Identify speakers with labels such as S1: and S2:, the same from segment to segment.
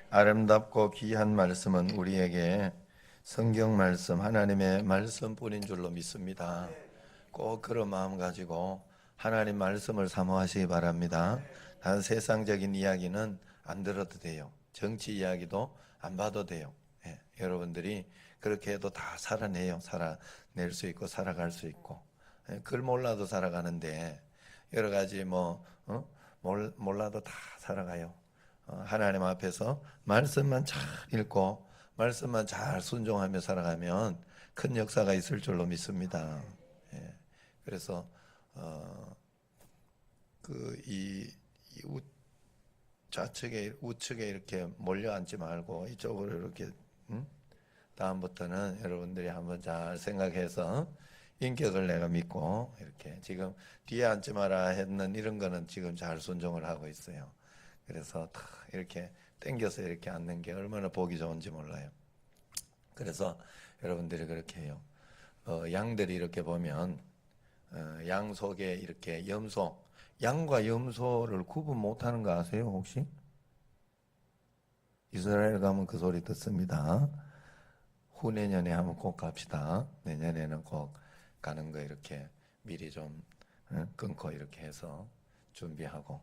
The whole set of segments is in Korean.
S1: 아름답고 귀한 말씀은 우리에게 성경 말씀, 하나님의 말씀뿐인 줄로 믿습니다. 꼭 그런 마음 가지고 하나님 말씀을 사모하시기 바랍니다. 다른 세상적인 이야기는 안 들어도 돼요. 정치 이야기도 안 봐도 돼요. 예, 여러분들이 그렇게 해도 다 살아내요. 살아낼 수 있고 살아갈 수 있고. 예, 글 몰라도 살아가는데 여러 가지 몰라도 다 살아가요. 하나님 앞에서 말씀만 잘 읽고 말씀만 잘 순종하며 살아가면 큰 역사가 있을 줄로 믿습니다. 예. 그래서 좌측에 우측에 이렇게 몰려 앉지 말고 이쪽으로 이렇게 다음부터는 여러분들이 한번 잘 생각해서 인격을 내가 믿고 이렇게 지금 뒤에 앉지 마라 했는 이런 거는 지금 잘 순종을 하고 있어요. 그래서 다 이렇게 당겨서 이렇게 앉는 게 얼마나 보기 좋은지 몰라요. 그래서 여러분들이 그렇게 해요. 양들이 이렇게 보면 양 속에 이렇게 염소, 양과 염소를 구분 못하는 거 아세요 혹시? 이스라엘 가면 그 소리 듣습니다. 후내년에 한번 꼭 갑시다. 내년에는 꼭 가는 거 이렇게 미리 좀 끊고 이렇게 해서 준비하고.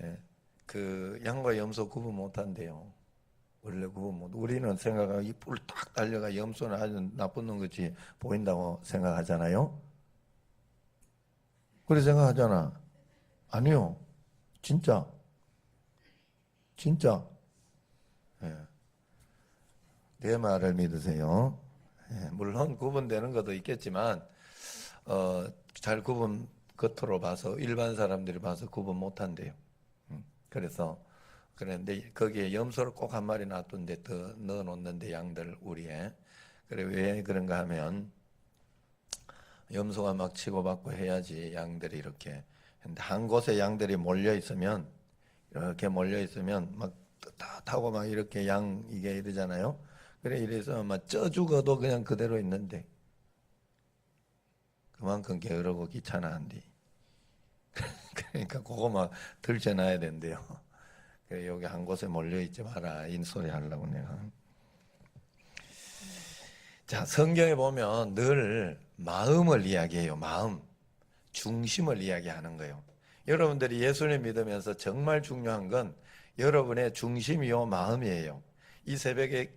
S1: 예. 그 양과 염소 구분 못한대요. 원래 구분 못. 우리는 생각하고 이 뿔 딱 달려가 염소는 아주 나쁜 놈 같이 보인다고 생각하잖아요. 그래 생각하잖아. 아니요. 진짜. 진짜. 예. 내 말을 믿으세요. 예. 물론 구분되는 것도 있겠지만 잘 구분 겉으로 봐서 일반 사람들이 봐서 구분 못한대요. 그래서 그런데 거기에 염소를 꼭 한 마리 놔둔데 더 넣어놓는데 양들 우리에. 그래 왜 그런가 하면 염소가 막 치고받고 해야지 양들이 이렇게. 근데 한 곳에 양들이 몰려 있으면 이렇게 몰려 있으면 막 타고 막 이렇게 양 이게 이러잖아요. 그래 이래서 막 쪄 죽어도 그냥 그대로 있는데 그만큼 게으르고 귀찮아한디. 그러니까 그거 막 들쳐놔야 된대요. 그래 여기 한 곳에 몰려 있지 마라 인소리 하려고 내가. 자, 성경에 보면 늘 마음을 이야기해요. 마음, 중심을 이야기하는 거예요. 여러분들이 예수님 믿으면서 정말 중요한 건 여러분의 중심이요 마음이에요. 이 새벽에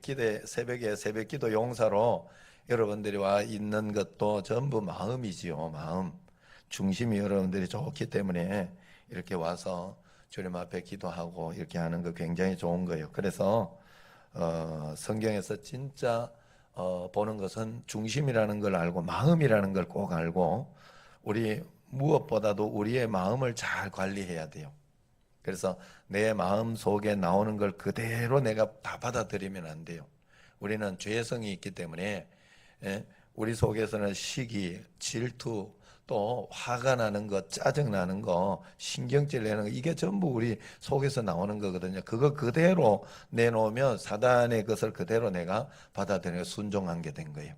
S1: 새벽기도 용사로 여러분들이 와 있는 것도 전부 마음이지요. 마음. 중심이 여러분들이 좋기 때문에 이렇게 와서 주님 앞에 기도하고 이렇게 하는 거 굉장히 좋은 거예요. 그래서 성경에서 진짜 보는 것은 중심이라는 걸 알고 마음이라는 걸 꼭 알고 우리 무엇보다도 우리의 마음을 잘 관리해야 돼요. 그래서 내 마음 속에 나오는 걸 그대로 내가 다 받아들이면 안 돼요. 우리는 죄성이 있기 때문에 우리 속에서는 시기, 질투, 또 화가 나는 것, 짜증 나는 거, 신경질 내는 거 이게 전부 우리 속에서 나오는 거거든요. 그거 그대로 내놓으면 사단의 것을 그대로 내가 받아들여 순종한 게 된 거예요.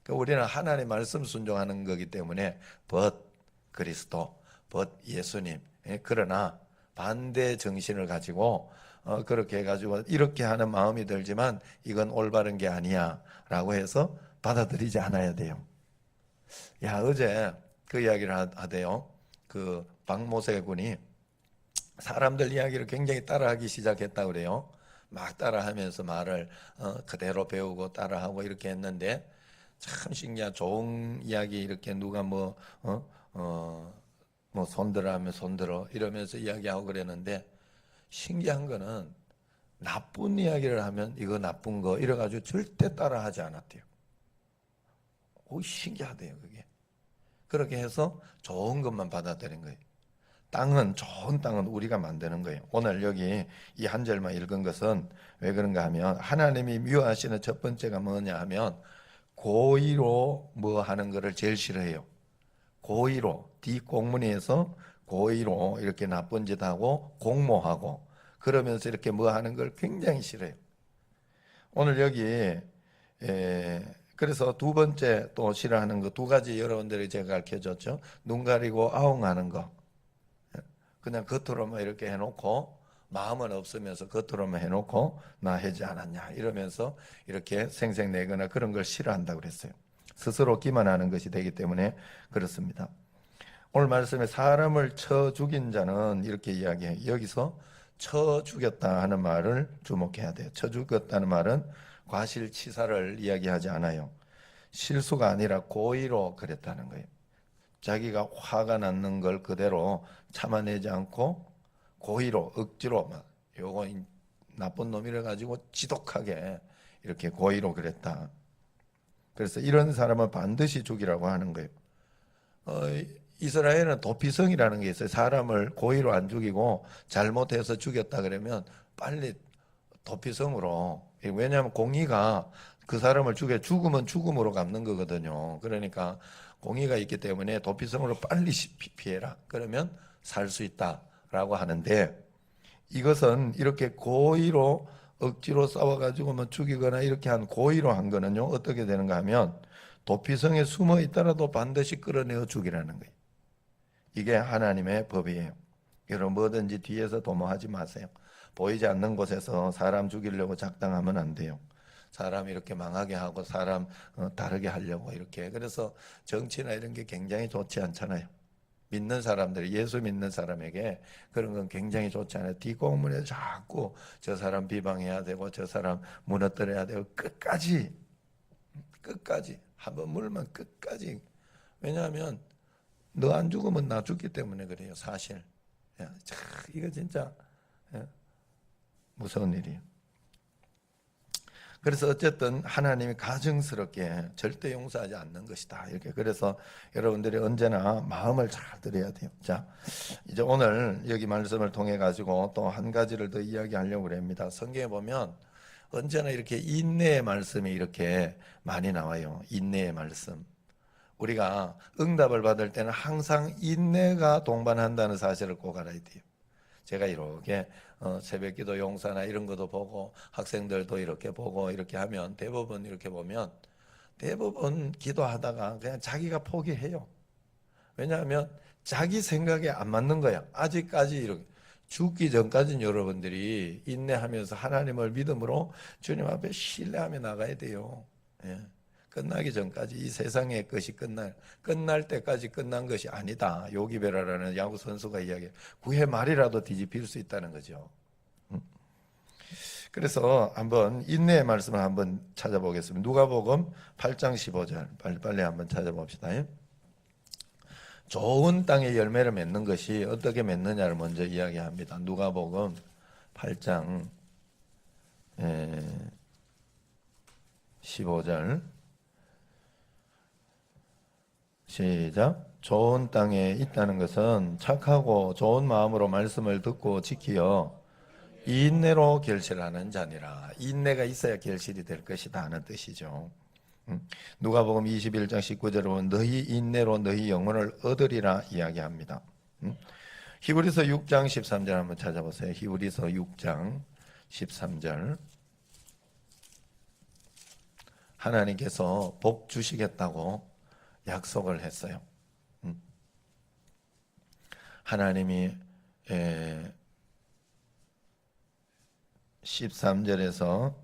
S1: 그러니까 우리는 하나님의 말씀 순종하는 거기 때문에 벗 그리스도, 벗 예수님. 그러나 반대 정신을 가지고 그렇게 해가지고 이렇게 하는 마음이 들지만 이건 올바른 게 아니야 라고 해서 받아들이지 않아야 돼요. 야, 어제 그 이야기를 하대요. 그 박모세 군이 사람들 이야기를 굉장히 따라하기 시작했다 그래요. 막 따라하면서 말을 그대로 배우고 따라하고 이렇게 했는데 참 신기한 좋은 이야기 이렇게 누가 뭐 손들어 하면 손들어 이러면서 이야기하고 그랬는데 신기한 거는 나쁜 이야기를 하면 이거 나쁜 거 이래가지고 절대 따라하지 않았대요. 오, 신기하대요 그게. 그렇게 해서 좋은 것만 받아들인 거예요. 좋은 땅은 우리가 만드는 거예요. 오늘 여기 이 한 절만 읽은 것은 왜 그런가 하면 하나님이 미워하시는 첫 번째가 뭐냐 하면 고의로 뭐 하는 거를 제일 싫어해요. 고의로 뒷공문에서 고의로 이렇게 나쁜 짓 하고 공모하고 그러면서 이렇게 뭐 하는 걸 굉장히 싫어해요. 오늘 여기 그래서 두 번째 또 싫어하는 거 두 가지 여러분들이 제가 가르쳐 줬죠. 눈 가리고 아웅하는 거. 그냥 겉으로만 이렇게 해놓고 마음은 없으면서 겉으로만 해놓고 나 하지 않았냐 이러면서 이렇게 생색내거나 그런 걸 싫어한다고 그랬어요. 스스로 기만하는 것이 되기 때문에 그렇습니다. 오늘 말씀에 사람을 쳐 죽인 자는 이렇게 이야기해요. 여기서 쳐 죽였다 하는 말을 주목해야 돼요. 쳐 죽였다는 말은 과실치사를 이야기하지 않아요. 실수가 아니라 고의로 그랬다는 거예요. 자기가 화가 났는 걸 그대로 참아내지 않고 고의로 억지로 막 요거 나쁜 놈이라 가지고 지독하게 이렇게 고의로 그랬다. 그래서 이런 사람은 반드시 죽이라고 하는 거예요. 이스라엘은 도피성이라는 게 있어요. 사람을 고의로 안 죽이고 잘못해서 죽였다 그러면 빨리 도피성으로, 왜냐하면 공의가 그 사람을 죽으면 죽음으로 갚는 거거든요. 그러니까 공의가 있기 때문에 도피성으로 빨리 피해라. 그러면 살 수 있다라고 하는데, 이것은 이렇게 고의로 억지로 싸워가지고 뭐 죽이거나 이렇게 한 고의로 한 거는요, 어떻게 되는가 하면 도피성에 숨어 있더라도 반드시 끌어내어 죽이라는 거예요. 이게 하나님의 법이에요. 여러분 뭐든지 뒤에서 도모하지 마세요. 보이지 않는 곳에서 사람 죽이려고 작당하면 안 돼요. 사람 이렇게 망하게 하고 사람 다르게 하려고 이렇게. 그래서 정치나 이런 게 굉장히 좋지 않잖아요. 믿는 사람들, 예수 믿는 사람에게 그런 건 굉장히 좋지 않아요. 뒷공문에 자꾸 저 사람 비방해야 되고 저 사람 무너뜨려야 되고 끝까지 한번 물면 끝까지. 왜냐하면 너 안 죽으면 나 죽기 때문에 그래요. 사실. 야, 이거 진짜 무서운 일이에요. 그래서 어쨌든 하나님이 가증스럽게 절대 용서하지 않는 것이다. 이렇게. 그래서 여러분들이 언제나 마음을 잘 들여야 돼요. 자, 이제 오늘 여기 말씀을 통해 가지고 또 한 가지를 더 이야기하려고 합니다. 성경에 보면 언제나 이렇게 인내의 말씀이 이렇게 많이 나와요. 인내의 말씀. 우리가 응답을 받을 때는 항상 인내가 동반한다는 사실을 꼭 알아야 돼요. 제가 이렇게 새벽기도 용사나 이런 것도 보고 학생들도 이렇게 보고 이렇게 하면 대부분 이렇게 보면 대부분 기도하다가 그냥 자기가 포기해요. 왜냐하면 자기 생각에 안 맞는 거야. 아직까지 이렇게 죽기 전까지는 여러분들이 인내하면서 하나님을 믿음으로 주님 앞에 신뢰하며 나가야 돼요. 예. 끝나기 전까지 이 세상의 것이 끝날 때까지 끝난 것이 아니다. 요기베라라는 야구 선수가 이야기해. 9회 말이라도 뒤집힐 수 있다는 거죠. 그래서 한번 인내의 말씀을 한번 찾아보겠습니다. 누가복음 8장 15절 빨리 한번 찾아봅시다. 좋은 땅에 열매를 맺는 것이 어떻게 맺느냐를 먼저 이야기합니다. 누가복음 8장 15절 시작. 좋은 땅에 있다는 것은 착하고 좋은 마음으로 말씀을 듣고 지키어 인내로 결실하는 자니라. 인내가 있어야 결실이 될 것이다 하는 뜻이죠. 누가복음 21장 19절에 보면 너희 인내로 너희 영혼을 얻으리라 이야기합니다. 히브리서 6장 13절 한번 찾아보세요. 히브리서 6장 13절. 하나님께서 복 주시겠다고 약속을 했어요. 하나님이 13절에서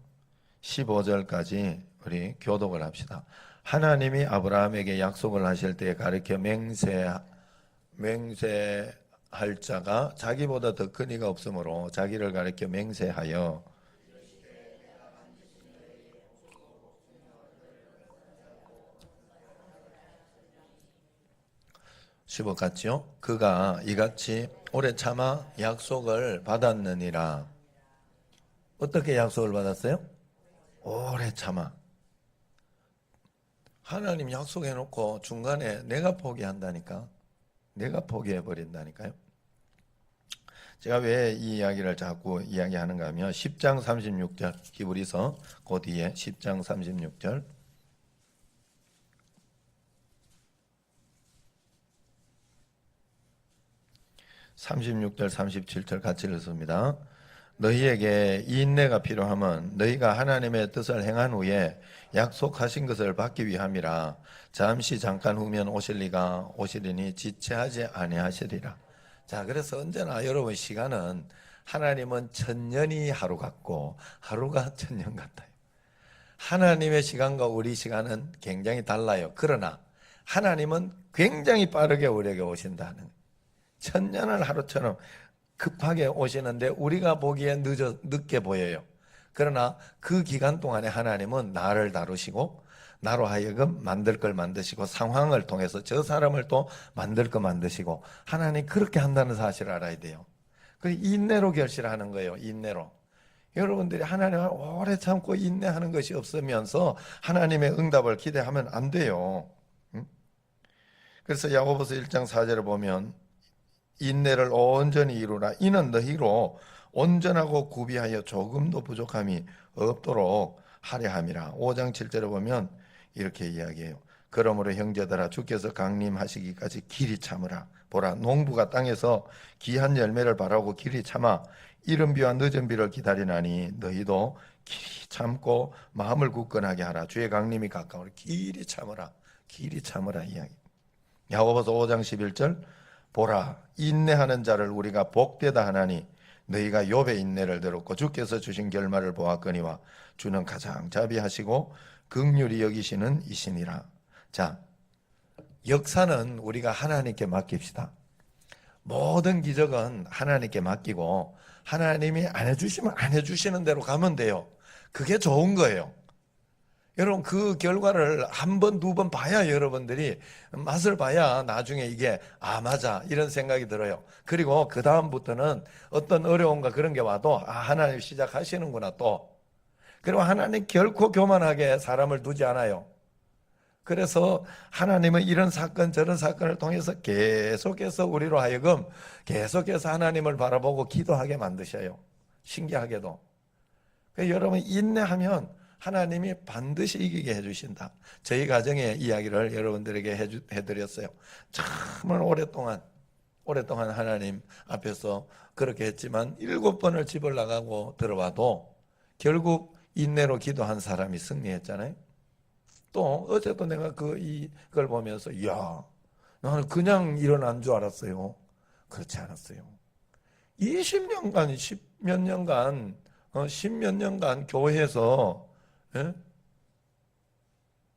S1: 15절까지 우리 교독을 합시다. 하나님이 아브라함에게 약속을 하실 때 가르쳐 맹세할 자가 자기보다 더 큰 이가 없으므로 자기를 가르쳐 맹세하여 15 같지요? 그가 이같이 오래 참아 약속을 받았느니라. 어떻게 약속을 받았어요? 오래 참아. 하나님 약속해놓고 중간에 내가 포기한다니까. 내가 포기해버린다니까요. 제가 왜 이 이야기를 자꾸 이야기하는가 하면 10장 36절 히브리서 그 뒤에 10장 36절 36절 37절 같이 읽습니다. 너희에게 인내가 필요하면 너희가 하나님의 뜻을 행한 후에 약속하신 것을 받기 위함이라. 잠시 잠깐 후면 오시리니 지체하지 아니하시리라. 자, 그래서 언제나 여러분 시간은 하나님은 천년이 하루 같고 하루가 천년 같아요. 하나님의 시간과 우리 시간은 굉장히 달라요. 그러나 하나님은 굉장히 빠르게 우리에게 오신다는, 천년을 하루처럼 급하게 오시는데 우리가 보기에 늦게 보여요. 그러나 그 기간 동안에 하나님은 나를 다루시고 나로 하여금 만들 걸 만드시고 상황을 통해서 저 사람을 또 만들 거 만드시고, 하나님 그렇게 한다는 사실을 알아야 돼요. 그 인내로 결실하는 거예요. 인내로. 여러분들이 하나님을 오래 참고 인내하는 것이 없으면서 하나님의 응답을 기대하면 안 돼요. 응? 그래서 야고보서 1장 4절을 보면 인내를 온전히 이루라. 이는 너희로 온전하고 구비하여 조금도 부족함이 없도록 하려 함이라. 5장 7절에 보면 이렇게 이야기해요. 그러므로 형제들아, 주께서 강림하시기까지 길이 참으라. 보라, 농부가 땅에서 귀한 열매를 바라고 길이 참아 이른 비와 늦은 비를 기다리나니 너희도 길이 참고 마음을 굳건하게 하라. 주의 강림이 가까우니 길이 참으라. 길이 참으라 이야기. 야고보서 5장 11절, 보라, 인내하는 자를 우리가 복되다 하나니 너희가 욥의 인내를 들었고 주께서 주신 결말을 보았거니와 주는 가장 자비하시고 긍휼히 여기시는 이시니라. 자, 역사는 우리가 하나님께 맡깁시다. 모든 기적은 하나님께 맡기고 하나님이 안 해주시면 안 해주시는 대로 가면 돼요. 그게 좋은 거예요. 여러분, 그 결과를 한 번, 두 번 봐야 여러분들이 맛을 봐야 나중에 이게 맞아 이런 생각이 들어요. 그리고 그 다음부터는 어떤 어려움과 그런 게 와도 하나님 시작하시는구나 또. 그리고 하나님 결코 교만하게 사람을 두지 않아요. 그래서 하나님은 이런 사건 저런 사건을 통해서 계속해서 우리로 하여금 계속해서 하나님을 바라보고 기도하게 만드셔요. 신기하게도. 여러분, 인내하면 하나님이 반드시 이기게 해주신다. 저희 가정의 이야기를 여러분들에게 해드렸어요. 정말 오랫동안 하나님 앞에서 그렇게 했지만 7번을 집을 나가고 들어와도 결국 인내로 기도한 사람이 승리했잖아요. 또 어제도 내가 이걸 보면서 나는 그냥 일어난 줄 알았어요. 그렇지 않았어요. 20년간, 10몇 년간, 10몇 년간 교회에서, 예?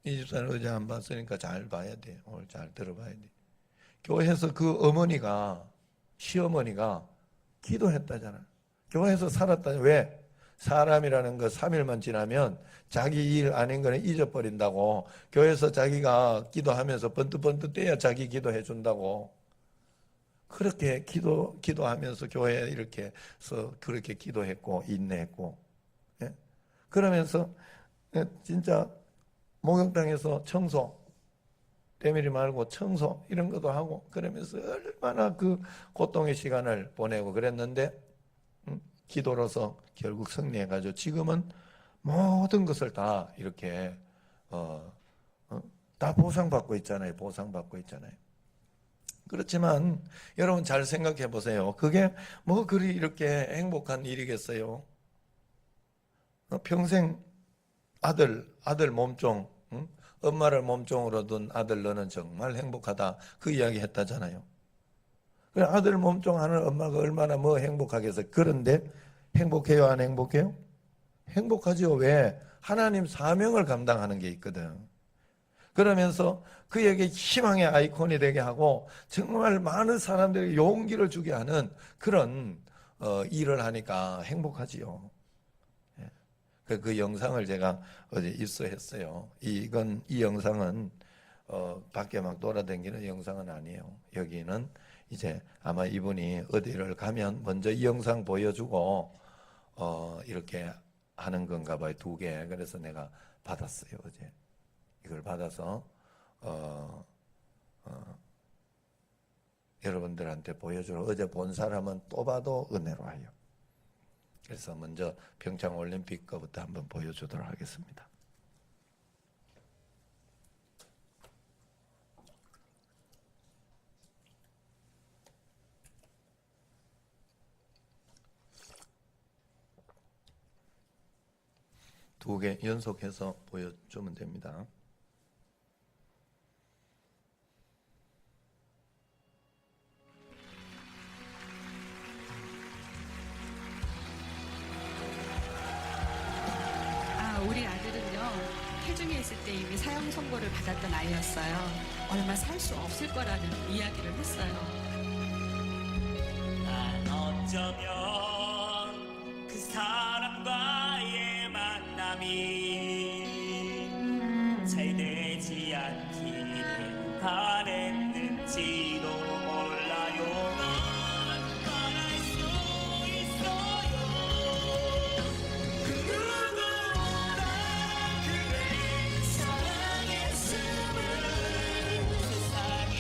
S1: 이 집사는 어제 안 봤으니까 잘 봐야 돼. 오늘 잘 들어봐야 돼. 교회에서 그 시어머니가 기도했다잖아. 교회에서 살았다잖아. 왜? 사람이라는 거 3일만 지나면 자기 일 아닌 거는 잊어버린다고. 교회에서 자기가 기도하면서 번뜩번뜩 떼야 자기 기도해 준다고. 그렇게 기도하면서 교회에 이렇게서 그렇게 기도했고 인내했고, 예? 그러면서 진짜 목욕탕에서 청소, 때밀이 말고 청소 이런 것도 하고 그러면서 얼마나 그 고통의 시간을 보내고 그랬는데 기도로서 결국 승리해가지고 지금은 모든 것을 다 이렇게 다 보상받고 있잖아요. 보상받고 있잖아요. 그렇지만 여러분 잘 생각해 보세요. 그게 뭐 그리 이렇게 행복한 일이겠어요? 평생 아들 몸종, 응? 엄마를 몸종으로 둔 아들 너는 정말 행복하다. 그 이야기 했다잖아요. 아들 몸종 하는 엄마가 얼마나 뭐 행복하겠어요. 그런데 행복해요? 안 행복해요? 행복하죠. 왜? 하나님 사명을 감당하는 게 있거든. 그러면서 그에게 희망의 아이콘이 되게 하고 정말 많은 사람들에게 용기를 주게 하는 그런 일을 하니까 행복하지요. 예. 그 영상을 제가 어제 입수했어요. 이 영상은 밖에 막 돌아다니는 영상은 아니에요. 여기는 이제 아마 이분이 어디를 가면 먼저 이 영상 보여주고 이렇게 하는 건가 봐요. 2개. 그래서 내가 받았어요. 어제 이걸 받아서 여러분들한테 보여주러, 어제 본 사람은 또 봐도 은혜로 하여. 그래서 먼저 평창올림픽 거부터 한번 보여주도록 하겠습니다. 두 개 연속해서 보여주면 됩니다.
S2: 우리 아들은요, 태중에 있을 때 이미 사형 선고를 받았던 아이였어요. 얼마 살 수 없을 거라는 이야기를 했어요.
S3: 난 어쩌면 그 사람과의 만남이 잘 되지 않기를 바랬는지도 몰라요. 넌 말할 수 있어요. 그 누구보다 그를 사랑했음을 세상이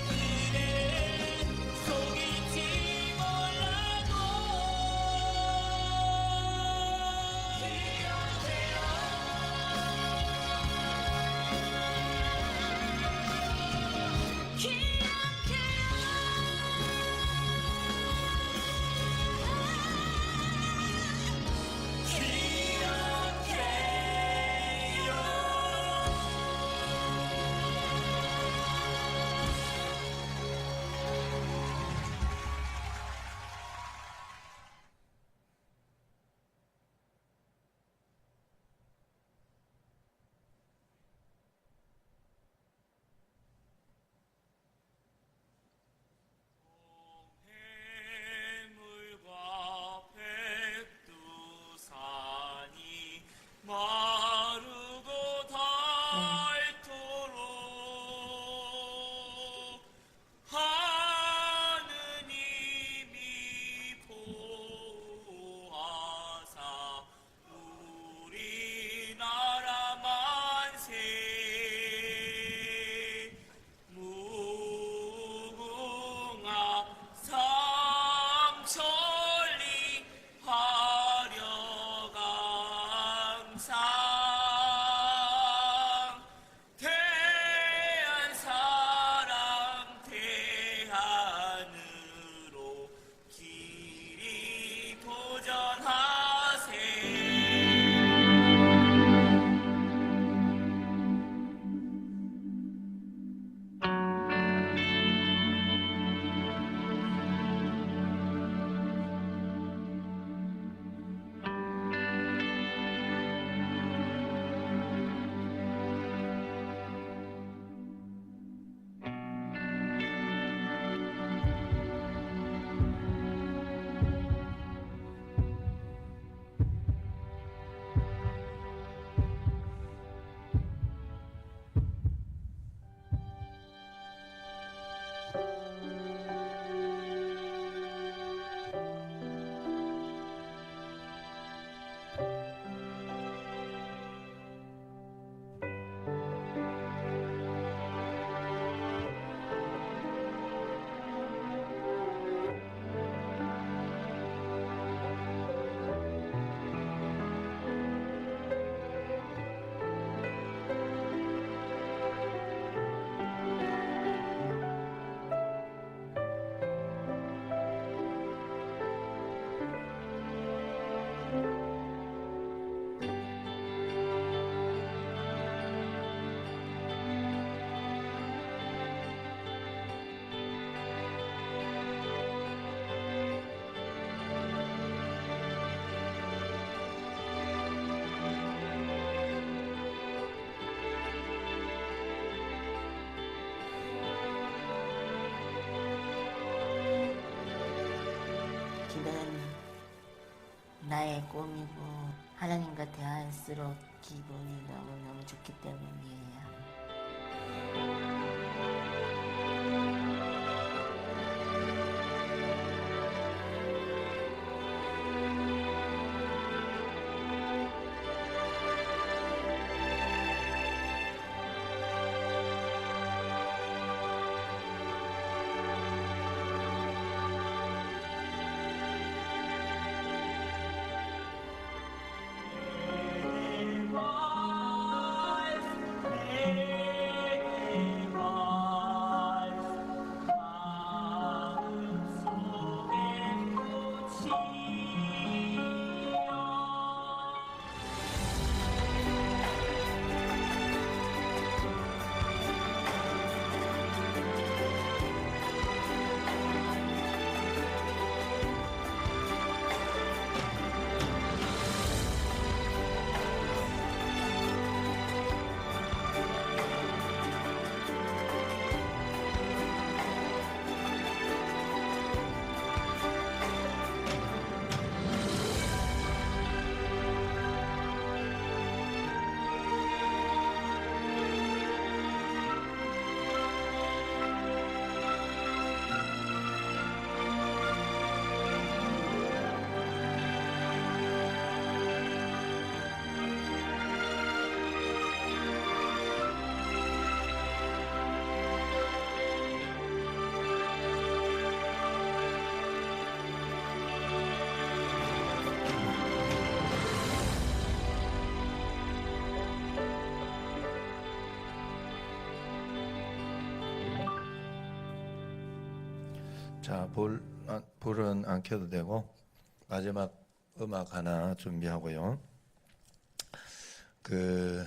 S3: 그대를 속일지 몰라도 해물과 백두산이 마르고 닳도록 하느님이 보호하사 우리나라 만세 무궁화 삼천리 화려강상 대한사랑 대한으로 길이 도전하세.
S4: 길은 나의 꿈이고 하나님과 대화할수록 기분이 너무너무 좋기 때문이에요.
S3: 내게
S1: 자, 불은 안 켜도 되고 마지막 음악 하나 준비하고요. 그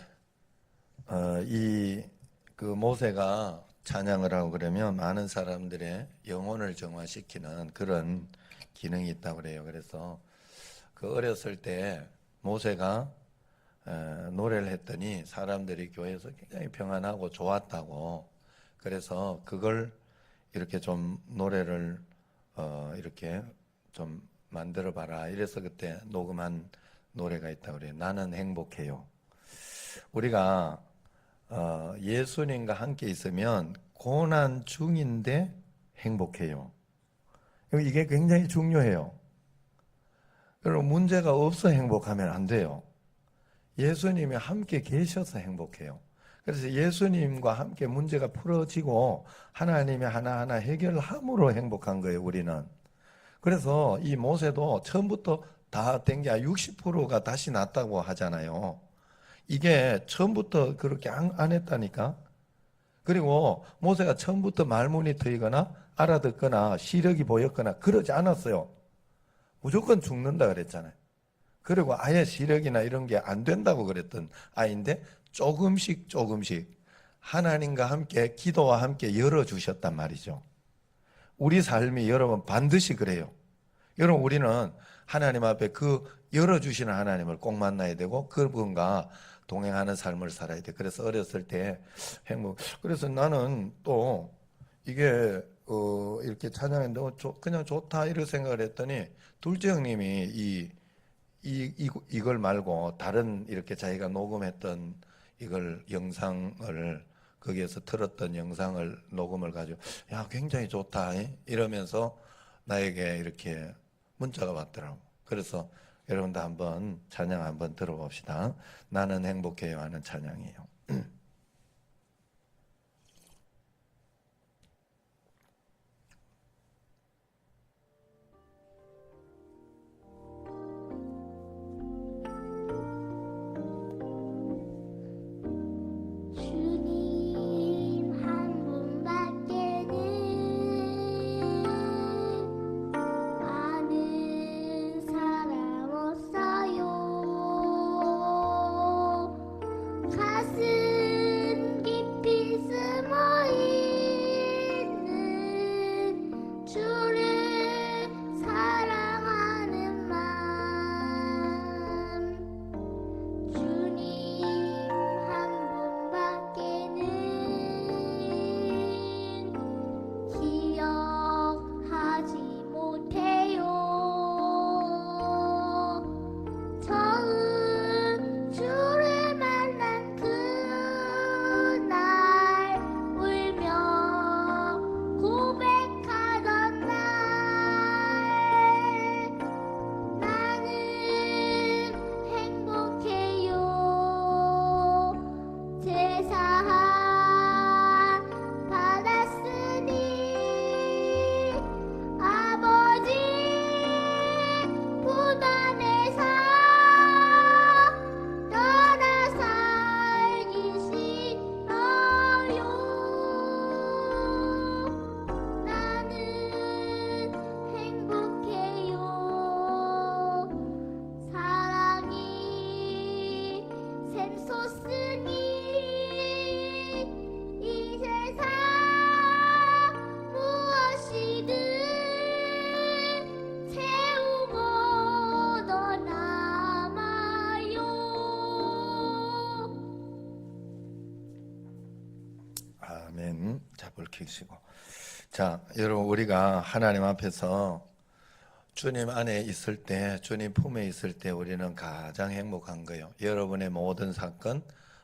S1: 모세가 찬양을 하고 그러면 많은 사람들의 영혼을 정화시키는 그런 기능이 있다고 그래요. 그래서 그 어렸을 때 모세가 노래를 했더니 사람들이 교회에서 굉장히 평안하고 좋았다고. 그래서 그걸 이렇게 좀 노래를 이렇게 좀 만들어 봐라. 이래서 그때 녹음한 노래가 있다고 그래요. 나는 행복해요. 우리가 예수님과 함께 있으면 고난 중인데 행복해요. 이게 굉장히 중요해요. 여러분, 문제가 없어 행복하면 안 돼요. 예수님이 함께 계셔서 행복해요. 그래서 예수님과 함께 문제가 풀어지고 하나님이 하나하나 해결함으로 행복한 거예요, 우리는. 그래서 이 모세도 처음부터 다 된 게 60%가 다시 났다고 하잖아요. 이게 처음부터 그렇게 안 했다니까. 그리고 모세가 처음부터 말문이 트이거나 알아듣거나 시력이 보였거나 그러지 않았어요. 무조건 죽는다 그랬잖아요. 그리고 아예 시력이나 이런 게 안 된다고 그랬던 아이인데 조금씩 하나님과 함께 기도와 함께 열어주셨단 말이죠. 우리 삶이 여러분 반드시 그래요. 여러분, 우리는 하나님 앞에 그 열어주시는 하나님을 꼭 만나야 되고 그분과 동행하는 삶을 살아야 돼. 그래서 어렸을 때 그래서 나는 또 이게 이렇게 찬양했는데 그냥 좋다 이렇게 생각을 했더니 둘째 형님이 이걸 말고 다른 이렇게 자기가 녹음했던 이걸 영상을 거기에서 틀었던 영상을 녹음을 가지고 야 굉장히 좋다 이러면서 나에게 이렇게 문자가 왔더라고. 그래서 여러분도 한번 찬양 한번 들어봅시다. 나는 행복해요 하는 찬양이에요.
S5: 주님 한 분밖에는 아는 사람 없어요. 가슴 깊이 숨어 있는 주를 사랑하는 마음. 주님 한 분밖에는 기억하지 못해요. 처음 주를 만난 그날 울며 고백하던 날 나는 행복해요. 제사함 받았으니 아버지 품 안에서 떠나 살기 싫어요. 나는 행복해요. 사랑이 샘솟으니 이 세상 무엇이든 채우고 떠나마요.
S1: 아멘. 자, 불 켜시고. 자, 여러분, 우리가 하나님 앞에서 주님 안에 있을 때, 주님 품에 있을 때 우리는 가장 행복한 거예요. 여러분의 모든 사건,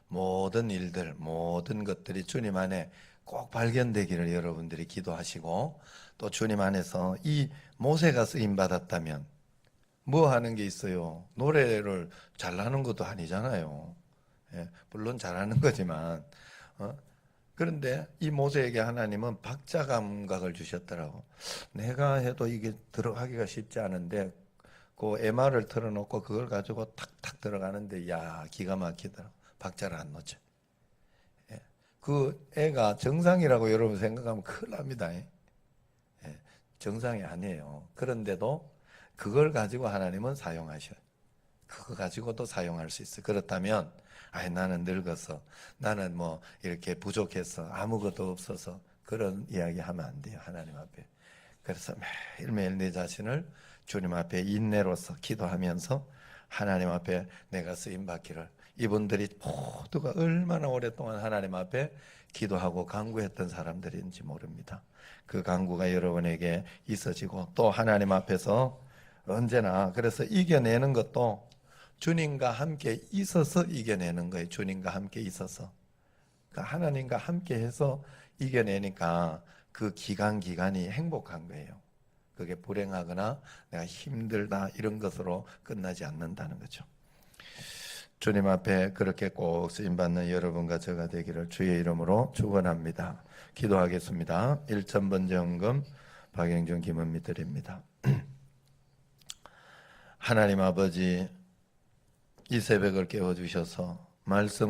S1: 모든 일들, 모든 것들이 주님 안에 꼭 발견되기를 여러분들이 기도하시고, 또 주님 안에서 이 모세가 쓰임 받았다면 뭐 하는 게 있어요? 노래를 잘하는 것도 아니잖아요. 예, 물론 잘하는 거지만 그런데 이 모세에게 하나님은 박자 감각을 주셨더라고. 내가 해도 이게 들어가기가 쉽지 않은데 그 MR을 틀어놓고 그걸 가지고 탁탁 들어가는데 야 기가 막히더라고. 박자를 안 놓쳐. 그 애가 정상이라고 여러분 생각하면 큰일 납니다. 정상이 아니에요. 그런데도 그걸 가지고 하나님은 사용하셔요. 그거 가지고도 사용할 수 있어요. 그렇다면 나는 늙어서, 나는 뭐 이렇게 부족해서, 아무것도 없어서 그런 이야기 하면 안 돼요. 하나님 앞에. 그래서 매일매일 내 자신을 주님 앞에 인내로서 기도하면서 하나님 앞에 내가 쓰임받기를. 이분들이 모두가 얼마나 오랫동안 하나님 앞에 기도하고 간구했던 사람들인지 모릅니다. 그 간구가 여러분에게 있어지고 또 하나님 앞에서 언제나, 그래서 이겨내는 것도 주님과 함께 있어서 이겨내는 거예요. 주님과 함께 있어서. 그러니까 하나님과 함께 해서 이겨내니까 그 기간이 행복한 거예요. 그게 불행하거나 내가 힘들다 이런 것으로 끝나지 않는다는 거죠. 주님 앞에 그렇게 꼭 쓰임받는 여러분과 제가 되기를 주의 이름으로 축원합니다. 기도하겠습니다. 1,000번제헌금 박영준 김은미 드립니다. 하나님 아버지, 이 새벽을 깨워주셔서 말씀